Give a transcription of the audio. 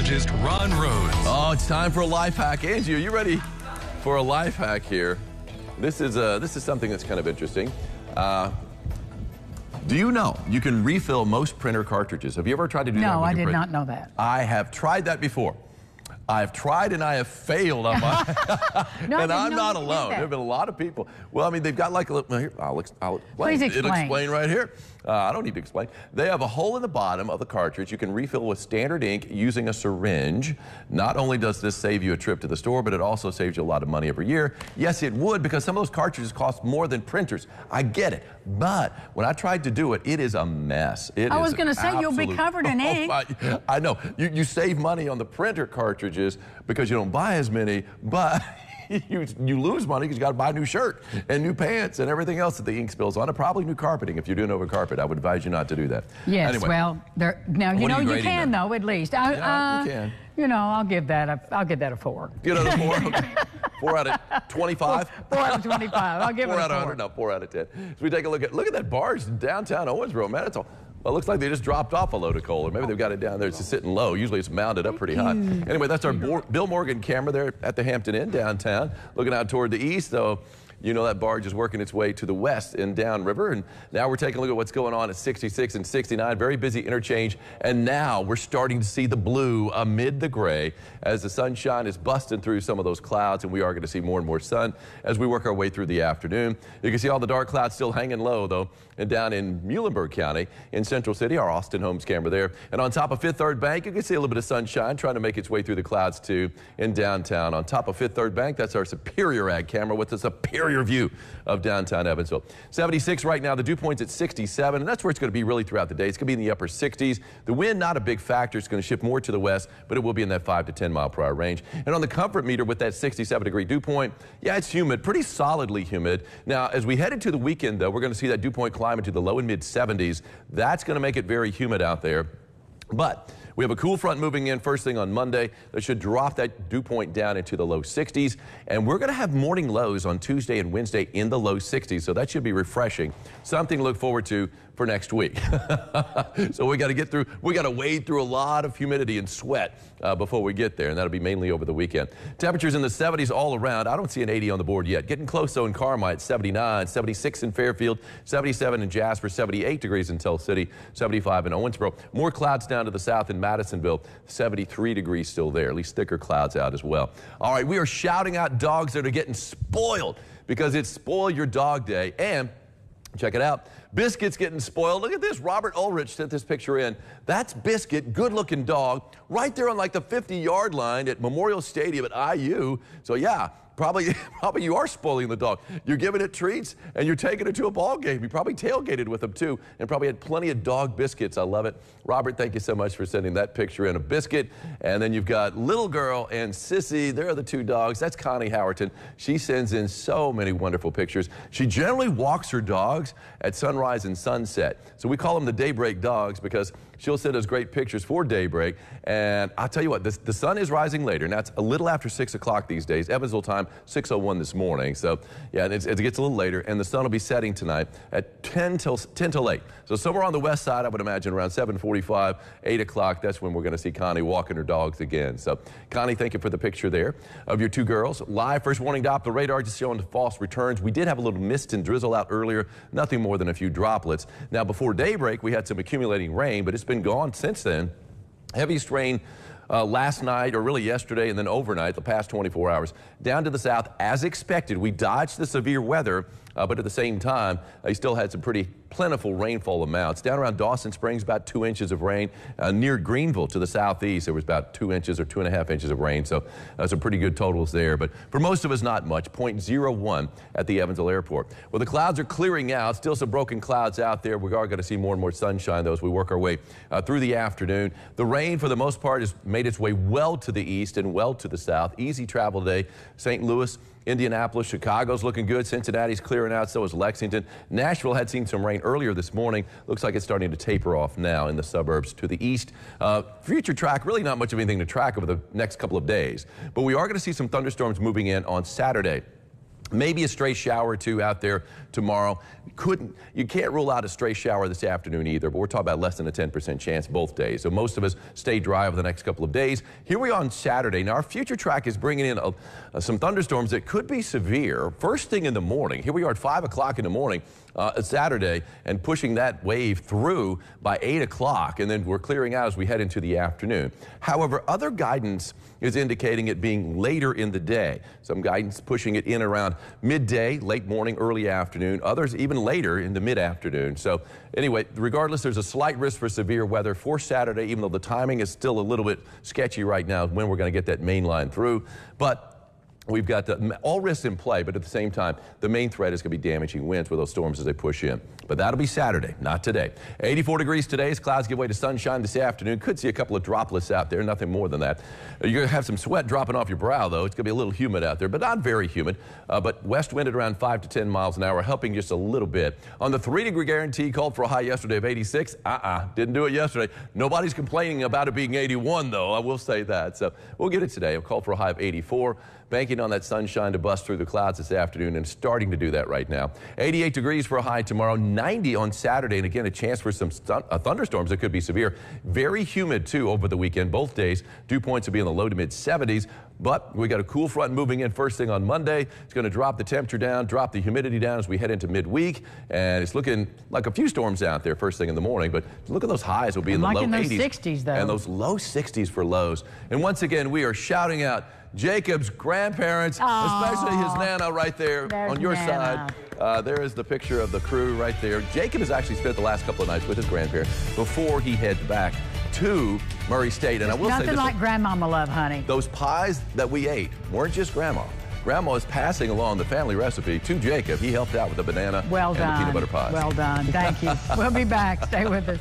meteorologist Ron Rhodes. Oh, it's time for a life hack. Angie, are you ready for a life hack here? This is something that's kind of interesting. Do you know you can refill most printer cartridges? Have you ever tried to do that? No, I did not know that. I have tried that before. I've tried and I have failed on my, No, and I'm not alone. There have been a lot of people. Well, I mean, they've got like a little, here, I'll explain. Please explain. It'll explain right here. I don't need to explain. They have a hole in the bottom of the cartridge you can refill with standard ink using a syringe. Not only does this save you a trip to the store, but it also saves you a lot of money every year. Yes, it would, because some of those cartridges cost more than printers. I get it. But when I tried to do it, it is a mess. I was going to say, you'll be covered in ink. I know. You save money on the printer cartridges because you don't buy as many, but you lose money because you got to buy a new shirt and new pants and everything else that the ink spills on, and probably new carpeting. If you're doing over carpet, I would advise you not to do that. Yes, anyway, well, now you know you can though, at least. Yeah, you can. You know, I'll give that a 4. Give it a 4. Okay. 4 out of 25. 4 out of 25. I'll give it a 4. 4 out of 100. No, 4 out of 10. So we take a look at that barge in downtown Owensboro, man. It's all. Well, it looks like they just dropped off a load of coal, or maybe they've got it down there. It's just sitting low. Usually it's mounted up pretty high. Anyway, that's our Bill Morgan camera there at the Hampton Inn downtown, looking out toward the east, though. You know that barge is working its way to the west in downriver, and now we're taking a look at what's going on at 66 and 69. Very busy interchange, and now we're starting to see the blue amid the gray as the sunshine is busting through some of those clouds, and we are going to see more and more sun as we work our way through the afternoon. You can see all the dark clouds still hanging low, though, and down in Muhlenberg County in Central City, our Austin Holmes camera there. And on top of Fifth Third Bank, you can see a little bit of sunshine trying to make its way through the clouds, too, in downtown. On top of Fifth Third Bank, that's our Superior Ag camera with a superior view of downtown Evansville. 76 right now, the dew point's at 67, and that's where it's going to be really throughout the day. It's going to be in the upper 60s. The wind, not a big factor. It's going to shift more to the west, but it will be in that 5 to 10 mile per hour range. And on the comfort meter with that 67-degree dew point, yeah, it's humid, pretty solidly humid. Now, as we head into the weekend, though, we're going to see that dew point climb into the low and mid 70s. That's going to make it very humid out there. But we have a cool front moving in first thing on Monday that should drop that dew point down into the low 60s. And we're going to have morning lows on Tuesday and Wednesday in the low 60s. So that should be refreshing. Something to look forward to for next week. So we got to wade through a lot of humidity and sweat before we get there. And that'll be mainly over the weekend. Temperatures in the 70s all around. I don't see an 80 on the board yet. Getting close though in Carmi at 79, 76 in Fairfield, 77 in Jasper, 78 degrees in Tell City, 75 in Owensboro. More clouds down to the south in Madisonville, 73 degrees still there, at least thicker clouds out as well. All right, we are shouting out dogs that are getting spoiled because it's Spoil Your Dog Day. And check it out, Biscuit's getting spoiled. Look at this. Robert Ulrich sent this picture in. That's Biscuit, good-looking dog, right there on like the 50-yard line at Memorial Stadium at IU. So yeah, probably you are spoiling the dog. You're giving it treats and you're taking it to a ball game. You probably tailgated with them too and probably had plenty of dog biscuits. I love it. Robert, thank you so much for sending that picture in of Biscuit. And then you've got Little Girl and Sissy. They're the two dogs. That's Connie Howerton. She sends in so many wonderful pictures. She generally walks her dogs at sunrise and sunset. So we call them the daybreak dogs because she'll send us great pictures for daybreak. And I'll tell you what, the sun is rising later, and that's a little after 6 o'clock these days. Evansville time, 6:01 this morning. So yeah, it gets a little later, and the sun will be setting tonight at 10 till 8. So somewhere on the west side, I would imagine around 7:45, 8 o'clock, that's when we're going to see Connie walking her dogs again. So Connie, thank you for the picture there of your two girls. Live first warning Doppler radar just showing false returns. We did have a little mist and drizzle out earlier, nothing more than a few droplets. Now before daybreak, we had some accumulating rain, but it's been gone since then. Heaviest rain last night, or really yesterday, and then overnight, the past 24 hours. Down to the south, as expected. We dodged the severe weather, but at the same time, they still had some pretty plentiful rainfall amounts. Down around Dawson Springs, about 2 inches of rain. Near Greenville to the southeast, there was about 2 inches or 2.5 inches of rain. So some pretty good totals there. But for most of us, not much. 0.01 at the Evansville airport. Well, the clouds are clearing out. Still some broken clouds out there. We are going to see more and more sunshine, though, as we work our way through the afternoon. The rain, for the most part, has made its way well to the east and well to the south. Easy travel today. St. Louis, Indianapolis, Chicago's looking good. Cincinnati's clearing out, so is Lexington. Nashville had seen some rain earlier this morning. Looks like it's starting to taper off now in the suburbs to the east. Future track, really not much of anything to track over the next couple of days. But we are going to see some thunderstorms moving in on Saturday. Maybe a stray shower or two out there tomorrow. You can't rule out a stray shower this afternoon either, but we're talking about less than a 10% chance both days. So most of us stay dry over the next couple of days. Here we are on Saturday. Now our future track is bringing in some thunderstorms that could be severe first thing in the morning. Here we are at 5 o'clock in the morning. Saturday, and pushing that wave through by 8 o'clock, and then we're clearing out as we head into the afternoon. However, other guidance is indicating it being later in the day. Some guidance pushing it in around midday, late morning, early afternoon, others even later in the mid-afternoon. So anyway, regardless, there's a slight risk for severe weather for Saturday, even though the timing is still a little bit sketchy right now when we're going to get that main line through. But we've got all risks in play, but at the same time, the main threat is going to be damaging winds with those storms as they push in. But that'll be Saturday, not today. 84 degrees today as clouds give way to sunshine this afternoon. Could see a couple of droplets out there, nothing more than that. You're going to have some sweat dropping off your brow, though. It's going to be a little humid out there, but not very humid. But west wind at around 5 to 10 miles an hour, helping just a little bit. On the 3-degree guarantee, called for a high yesterday of 86. Didn't do it yesterday. Nobody's complaining about it being 81, though. I will say that. So we'll get it today. I'll call for a high of 84. Banking on that sunshine to bust through the clouds this afternoon, and starting to do that right now. 88 degrees for a high tomorrow, 90 on Saturday, and again, a chance for some thunderstorms that could be severe. Very humid, too, over the weekend, both days. Dew points will be in the low to mid-70s, but we got a cool front moving in first thing on Monday. It's going to drop the temperature down, drop the humidity down as we head into midweek, and it's looking like a few storms out there first thing in the morning, but look at those highs will be in the low 80s. 60s, though. And those low 60s for lows. And once again, we are shouting out Jacob's grandparents, especially his Nana right there on your side. There is the picture of the crew right there. Jacob has actually spent the last couple of nights with his grandparents before he heads back to Murray State. And I will say this, nothing like grandmama love, honey. Those pies that we ate weren't just grandma. Grandma is passing along the family recipe to Jacob. He helped out with the banana and the peanut butter pies. Well done. Thank you. We'll be back. Stay with us.